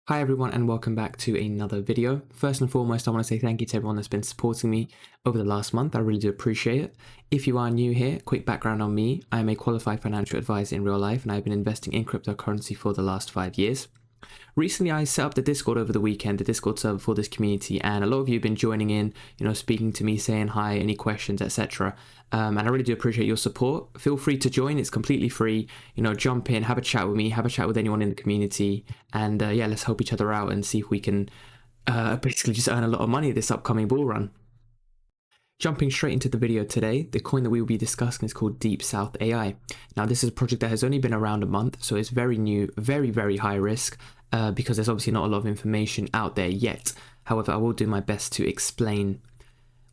Hi everyone and welcome back to another video. First and foremost, I want to say thank you to everyone that's been supporting me over the last month. I really do appreciate it. If you are new here, quick background on me. I am a qualified financial advisor in real life and I've been investing in cryptocurrency for the last 5 years. Recently, I set up the Discord over the weekend, the Discord server for this community, and a lot of you have been joining in, speaking to me, saying hi, any questions, etc. And I really do appreciate your support. Feel free to join, it's completely free. Jump in, have a chat with me, have a chat with anyone in the community, and yeah, let's help each other out and see if we can basically just earn a lot of money this upcoming bull run. Jumping straight into the video today, the coin that we will be discussing is called DeepSouth AI. Now, this is a project that has only been around a month, so it's very new, very, very high risk. Because there's obviously not a lot of information out there yet. However, I will do my best to explain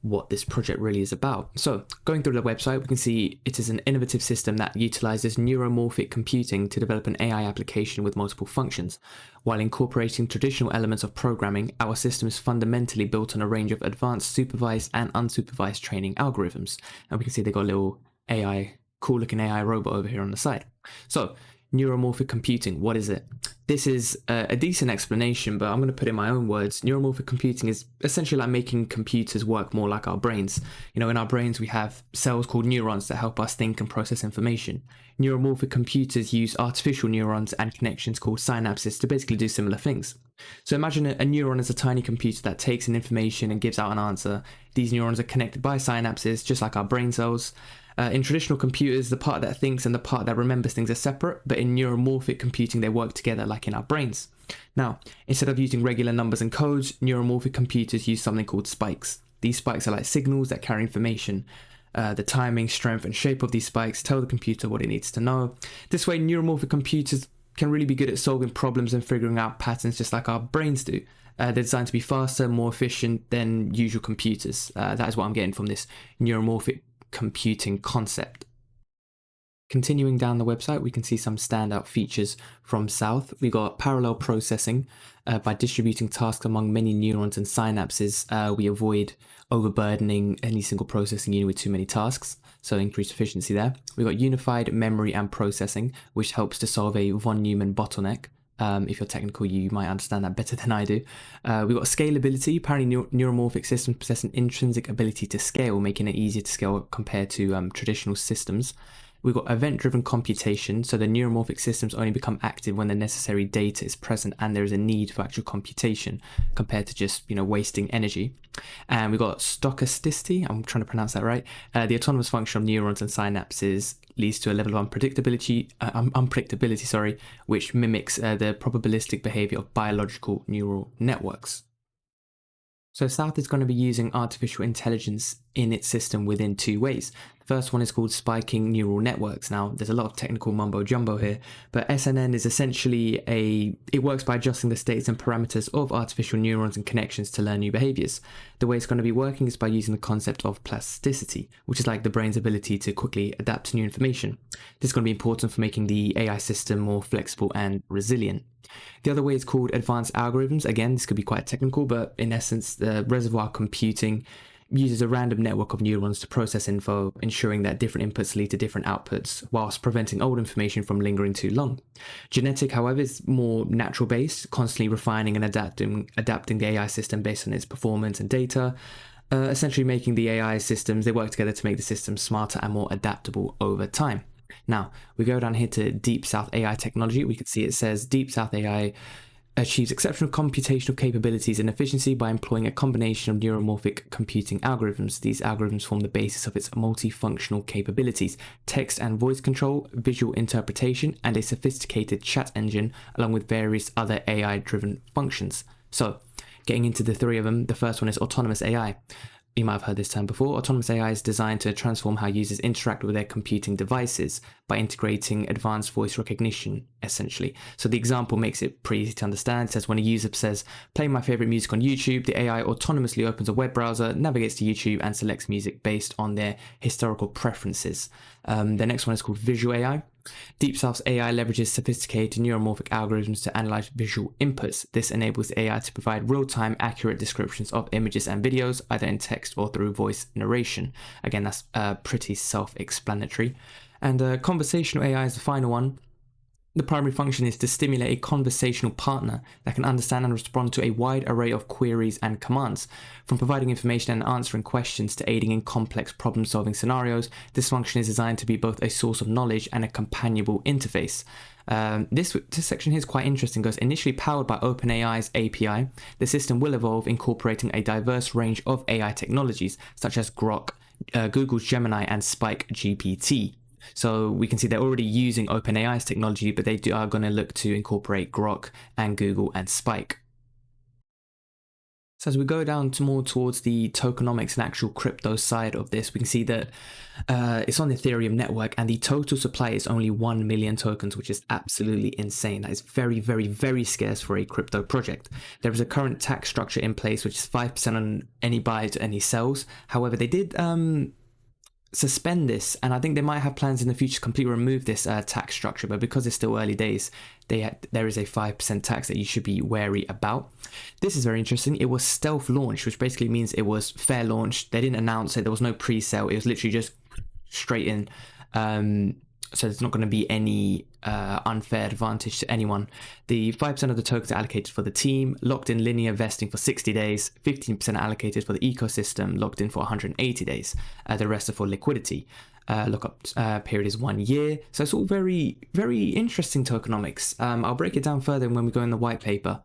what this project really is about. So, going through the website, we can see it is an innovative system that utilizes neuromorphic computing to develop an AI application with multiple functions. While incorporating traditional elements of programming, our system is fundamentally built on a range of advanced supervised and unsupervised training algorithms. And we can see they got a little cool looking AI robot over here on the side. So, neuromorphic computing, what is it? This is a decent explanation, but I'm going to put it in my own words. Neuromorphic computing is essentially like making computers work more like our brains. In our brains, we have cells called neurons that help us think and process information. Neuromorphic computers use artificial neurons and connections called synapses to basically do similar things. So imagine a neuron as a tiny computer that takes in information and gives out an answer. These neurons are connected by synapses, just like our brain cells. In traditional computers, the part that thinks and the part that remembers things are separate, but in neuromorphic computing, they work together like in our brains. Now, instead of using regular numbers and codes, neuromorphic computers use something called spikes. These spikes are like signals that carry information. The timing, strength, and shape of these spikes tell the computer what it needs to know. This way, neuromorphic computers can really be good at solving problems and figuring out patterns just like our brains do. They're designed to be faster, more efficient than usual computers. That is what I'm getting from this neuromorphic computing concept. Continuing down the website, we can see some standout features from South. We got parallel processing. By distributing tasks among many neurons and synapses, we avoid overburdening any single processing unit with too many tasks, so increased efficiency there. We got unified memory and processing, which helps to solve a von Neumann bottleneck. If you're technical, you might understand that better than I do. We've got scalability. Apparently, neuromorphic systems possess an intrinsic ability to scale, making it easier to scale compared to traditional systems. We've got event-driven computation, so the neuromorphic systems only become active when the necessary data is present and there is a need for actual computation compared to just, wasting energy. And we've got stochasticity, I'm trying to pronounce that right. The autonomous function of neurons and synapses leads to a level of unpredictability, which mimics the probabilistic behavior of biological neural networks. So South is going to be using artificial intelligence in its system within two ways. The first one is called spiking neural networks. Now, there's a lot of technical mumbo jumbo here, but SNN is essentially it works by adjusting the states and parameters of artificial neurons and connections to learn new behaviors. The way it's going to be working is by using the concept of plasticity, which is like the brain's ability to quickly adapt to new information. This is going to be important for making the AI system more flexible and resilient. The other way is called advanced algorithms. Again, this could be quite technical, but in essence, the reservoir computing uses a random network of neurons to process info, ensuring that different inputs lead to different outputs, whilst preventing old information from lingering too long. Genetic, however, is more natural based, constantly refining and adapting the AI system based on its performance and data, essentially making the AI systems, they work together to make the system smarter and more adaptable over time. Now, we go down here to DeepSouth AI technology. We can see it says DeepSouth AI achieves exceptional computational capabilities and efficiency by employing a combination of neuromorphic computing algorithms. These algorithms form the basis of its multifunctional capabilities: text and voice control, visual interpretation, and a sophisticated chat engine, along with various other AI-driven functions. So, getting into the three of them, the first one is autonomous AI. You might have heard this term before. Autonomous AI is designed to transform how users interact with their computing devices by integrating advanced voice recognition, essentially. So the example makes it pretty easy to understand. It says when a user says, "Play my favorite music on YouTube," the AI autonomously opens a web browser, navigates to YouTube, and selects music based on their historical preferences. The next one is called visual AI. DeepSouth's AI leverages sophisticated neuromorphic algorithms to analyze visual inputs. This enables the AI to provide real-time, accurate descriptions of images and videos, either in text or through voice narration. Again, that's pretty self-explanatory. And conversational AI is the final one. The primary function is to stimulate a conversational partner that can understand and respond to a wide array of queries and commands. From providing information and answering questions to aiding in complex problem-solving scenarios, this function is designed to be both a source of knowledge and a companionable interface. This section here is quite interesting because initially powered by OpenAI's API, the system will evolve incorporating a diverse range of AI technologies such as Grok, Google's Gemini, and Spike GPT. So we can see they're already using OpenAI's technology, but they are going to look to incorporate Grok and Google and Spike. So as we go down to more towards the tokenomics and actual crypto side of this, we can see that it's on the Ethereum network and the total supply is only 1 million tokens, which is absolutely insane. That is very, very, very scarce for a crypto project. There is a current tax structure in place, which is 5% on any buys, any sells. However, they did suspend this, and I think they might have plans in the future to completely remove this tax structure, but because it's still early days, there is a 5% tax that you should be wary about. This is very interesting. It was stealth launch, which basically means it was fair launch. They didn't announce it. There was no pre-sale. It was literally just straight in. So there's not going to be any unfair advantage to anyone. The 5% of the tokens are allocated for the team, locked in linear vesting for 60 days, 15% allocated for the ecosystem, locked in for 180 days. The rest are for liquidity. Lockup period is 1 year. So it's all very, very interesting tokenomics. I'll break it down further when we go in the white paper.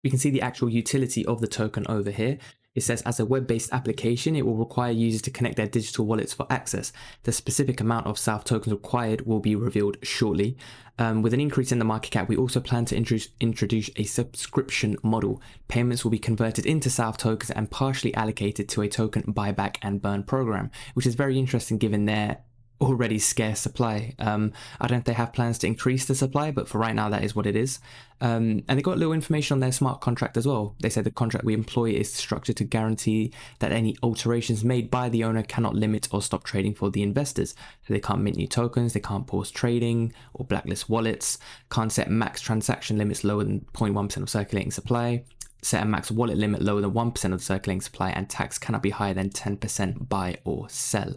We can see the actual utility of the token over here. It says, as a web-based application, it will require users to connect their digital wallets for access. The specific amount of South tokens required will be revealed shortly. With an increase in the market cap, we also plan to introduce a subscription model. Payments will be converted into South tokens and partially allocated to a token buyback and burn program, which is very interesting given their already scarce supply. I don't know if they have plans to increase the supply, but for right now, that is what it is. And they got a little information on their smart contract as well. They said the contract we employ is structured to guarantee that any alterations made by the owner cannot limit or stop trading for the investors. So they can't mint new tokens, they can't pause trading or blacklist wallets, can't set max transaction limits lower than 0.1% of circulating supply, set a max wallet limit lower than 1% of the circulating supply, and tax cannot be higher than 10% buy or sell.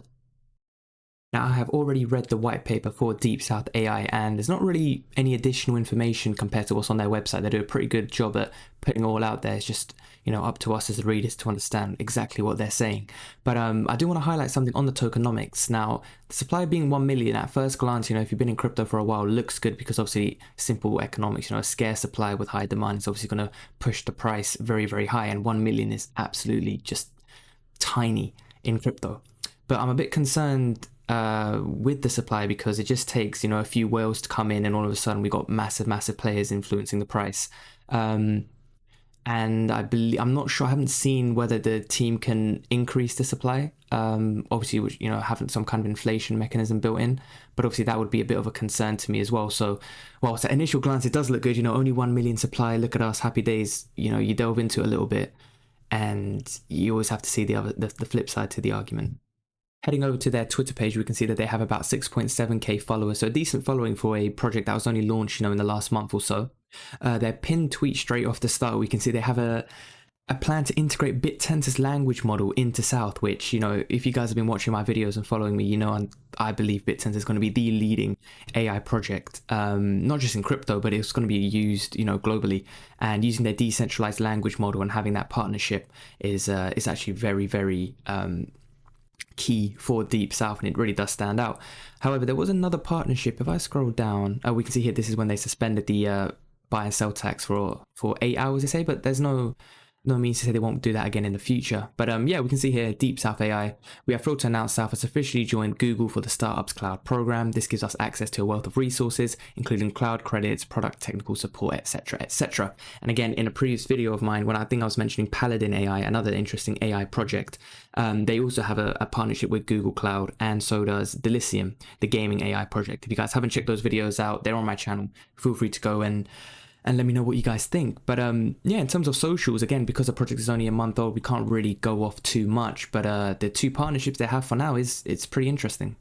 Now, I have already read the white paper for DeepSouth AI, and there's not really any additional information compared to what's on their website. They do a pretty good job at putting it all out there. It's just, up to us as the readers to understand exactly what they're saying. But I do want to highlight something on the tokenomics. Now, the supply being 1 million at first glance, if you've been in crypto for a while, looks good because obviously simple economics, a scarce supply with high demand is obviously going to push the price very, very high. And 1 million is absolutely just tiny in crypto. But I'm a bit concerned with the supply because it just takes a few whales to come in and all of a sudden we got massive players influencing the price, and I'm not sure, I haven't seen whether the team can increase the supply, obviously, which having some kind of inflation mechanism built in, but obviously that would be a bit of a concern to me as well. So whilst at initial glance it does look good, only 1 million supply, look at us, happy days, you delve into it a little bit and you always have to see the flip side to the argument. Heading over to their Twitter page, we can see that they have about 6.7k followers, so a decent following for a project that was only launched, in the last month or so. Their pinned tweet straight off the start, we can see they have a plan to integrate BITTENSOR's language model into South, which, if you guys have been watching my videos and following me, and I believe BITTENSOR is going to be the leading AI project, not just in crypto, but it's going to be used, globally. And using their decentralized language model and having that partnership is actually very, very key for DeepSouth, and it really does stand out. However, there was another partnership. If I scroll down, we can see here, this is when they suspended the buy and sell tax for 8 hours, they say, but there's no means to say they won't do that again in the future. But yeah, we can see here DeepSouth AI. We are thrilled to announce South has officially joined Google for the Startups Cloud program. This gives us access to a wealth of resources, including cloud credits, product technical support, etc., etc. And again, in a previous video of mine, when I think I was mentioning Paladin AI, another interesting AI project, they also have a partnership with Google Cloud, and so does Delicium, the gaming AI project. If you guys haven't checked those videos out, they're on my channel. Feel free to go and let me know what you guys think. But yeah, in terms of socials, again, because the project is only a month old, we can't really go off too much, but the two partnerships they have for now it's pretty interesting.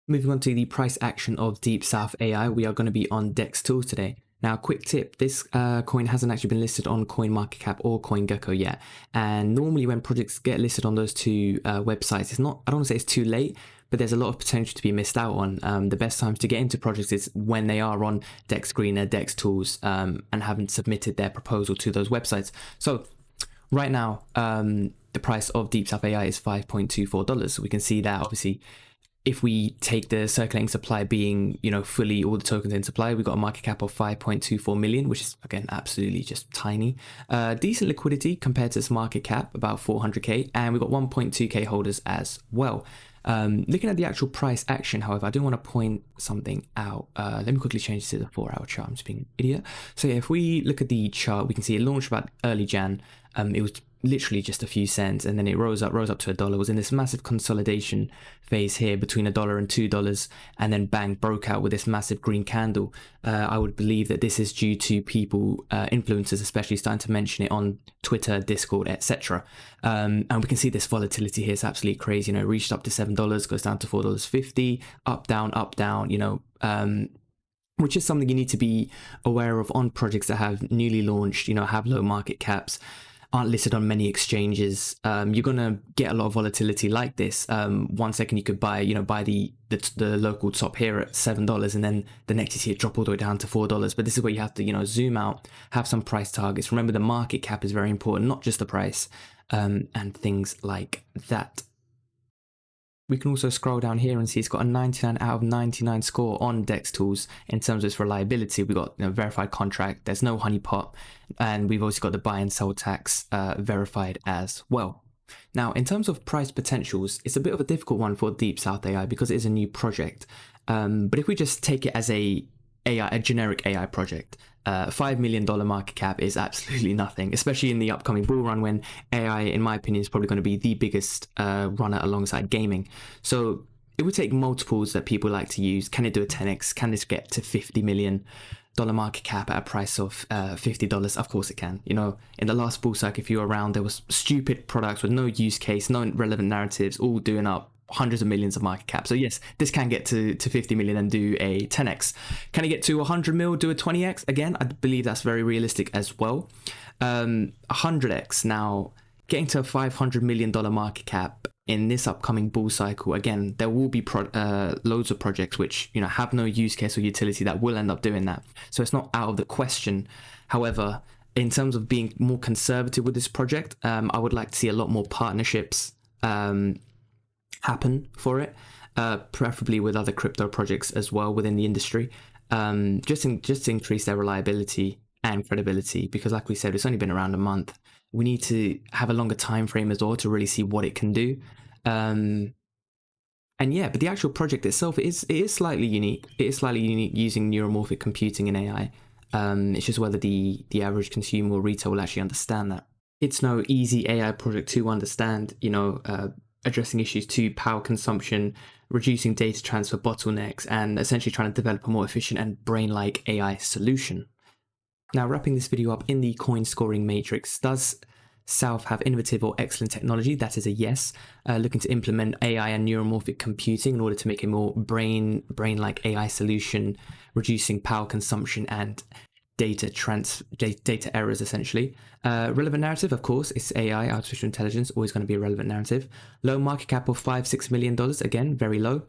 Moving on to the price action of DeepSouth AI, we are going to be on DEX tools today. Now, quick tip, this coin hasn't actually been listed on CoinMarketCap or CoinGecko yet. And normally when projects get listed on those two websites, I don't want to say it's too late, but there's a lot of potential to be missed out on. The best times to get into projects is when they are on Dex Screener, Dex Tools, and haven't submitted their proposal to those websites. So right now, the price of DeepSouth AI is $5.24. So we can see that obviously if we take the circulating supply being, fully all the tokens in supply, we've got a market cap of 5.24 million, which is, again, absolutely just tiny. Decent liquidity compared to its market cap, about 400k, and we've got 1.2k holders as well. Looking at the actual price action, however, I do want to point something out. Let me quickly change to the 4-hour chart. I'm just being an idiot. So yeah, if we look at the chart, we can see it launched about early Jan. It was literally just a few cents, and then it rose up to $1. It was in this massive consolidation phase here between $1 and $2, and then bang, broke out with this massive green candle. I would believe that this is due to people, influencers especially, starting to mention it on Twitter, Discord, etc. And we can see this volatility here. It's absolutely crazy. It reached up to $7, goes down to $4.50, up, down, which is something you need to be aware of on projects that have newly launched, have low market caps, aren't listed on many exchanges. You're gonna get a lot of volatility like this. 1 second you could buy the local top here at $7, and then the next you see it drop all the way down to $4. But this is where you have to zoom out, have some price targets. Remember, the market cap is very important, not just the price, and things like that. We can also scroll down here and see it's got a 99 out of 99 score on Dex Tools in terms of its reliability. We've got verified contract, there's no honeypot, and we've also got the buy and sell tax verified as well. Now, in terms of price potentials, it's a bit of a difficult one for DeepSouth AI because it is a new project. But if we just take it as a generic AI project, $5 million market cap is absolutely nothing, especially in the upcoming bull run when AI, in my opinion, is probably going to be the biggest runner alongside gaming. So it would take multiples that people like to use. Can it do a 10x? Can this get to $50 million market cap at a price of $50? Of course it can. In the last bull cycle, if you were around, there was stupid products with no use case, no relevant narratives, all doing up hundreds of millions of market cap. So yes, this can get to 50 million and do a 10x. Can it get to 100 mil, do a 20x? Again, I believe that's very realistic as well. 100x now, getting to a $500 million market cap in this upcoming bull cycle. Again, there will be loads of projects which have no use case or utility that will end up doing that. So it's not out of the question. However, in terms of being more conservative with this project, I would like to see a lot more partnerships happen for it, preferably with other crypto projects as well within the industry, just to increase their reliability and credibility, because like we said, it's only been around a month. We need to have a longer time frame as well to really see what it can do. And yeah, but the actual project itself it is slightly unique. It is slightly unique using neuromorphic computing in AI. It's just whether the average consumer or retail will actually understand that. It's no easy AI project to understand, addressing issues to power consumption, reducing data transfer bottlenecks, and essentially trying to develop a more efficient and brain-like AI solution. Now, wrapping this video up in the coin scoring matrix, does South have innovative or excellent technology? That is a yes. Looking to implement AI and neuromorphic computing in order to make a more brain-like AI solution, reducing power consumption and data errors, essentially. Relevant narrative, of course, it's AI, artificial intelligence, always going to be a relevant narrative. Low market cap of $5-6 million, again, very low.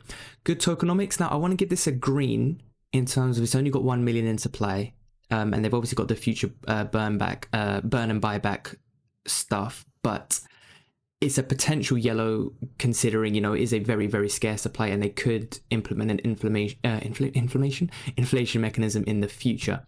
Good tokenomics. Now, I want to give this a green in terms of it's only got 1 million in supply, and they've obviously got the future burn and buyback stuff, but it's a potential yellow considering, it is a very, very scarce supply, and they could implement an inflation mechanism in the future.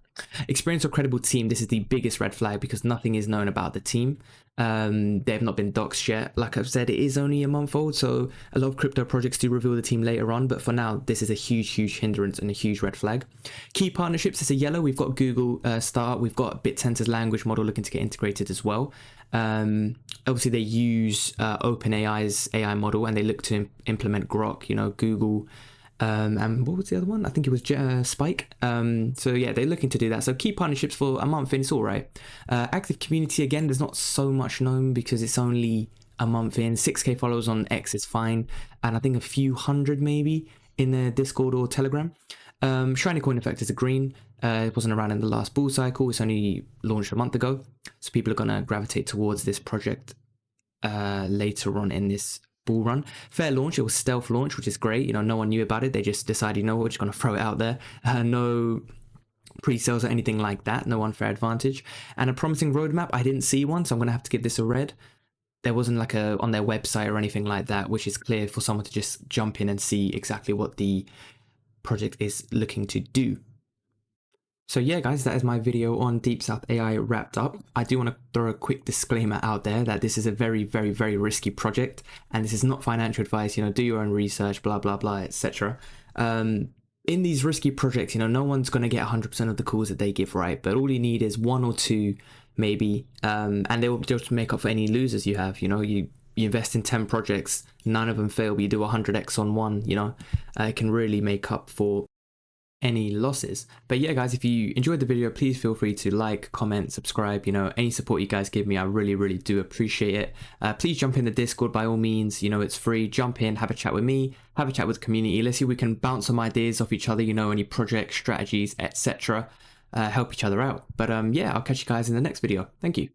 Experienced or credible team, this is the biggest red flag because nothing is known about the team. They have not been doxed yet. Like I've said, it is only a month old, so a lot of crypto projects do reveal the team later on, but for now, this is a huge hindrance and a huge red flag. Key partnerships is a yellow. We've got Google start. We've got BitTensor's language model looking to get integrated as well. Obviously, they use OpenAI's AI model, and they look to implement Grok, Google, and what was the other one? I think it was Spike. So yeah, they're looking to do that. So key partnerships for a month in, it's all right. Active community, again, there's not so much known because it's only a month in. 6k followers on X is fine, and I think a few hundred maybe in the Discord or Telegram. Shiny coin effect is a green. It wasn't around in the last bull cycle. It's only launched a month ago, so people are going to gravitate towards this project later on in this bull run. Fair launch, it was stealth launch, which is great. You know, no one knew about it. They just decided, you know, we're just going to throw it out there. No pre-sales or anything like that. No unfair advantage. And a promising roadmap, I didn't see one, so I'm going to have to give this a red. There wasn't like a on their website or anything like that, which is clear for someone to just jump in and see exactly what the project is looking to do. So yeah, guys, that is my video on DeepSouth AI wrapped up. I do want to throw a quick disclaimer out there that this is a very, very, very risky project, and this is not financial advice. You know, do your own research, blah, blah, blah, etc. In these risky projects, you know, no one's going to get 100% of the calls that they give right, but all you need is 1 or 2 maybe, and they will just make up for any losers you have. You know, you invest in 10 projects, none of them fail, but you do 100x on one, you know, it can really make up for any losses. But yeah, guys, if you enjoyed the video, please feel free to like, comment, subscribe. You know, any support you guys give me, I really, really do appreciate it. Please jump in the Discord by all means. You know, it's free. Jump in, have a chat with me, have a chat with the community. Let's see if we can bounce some ideas off each other, you know, any projects, strategies, etc. Help each other out. But yeah, I'll catch you guys in the next video. Thank you.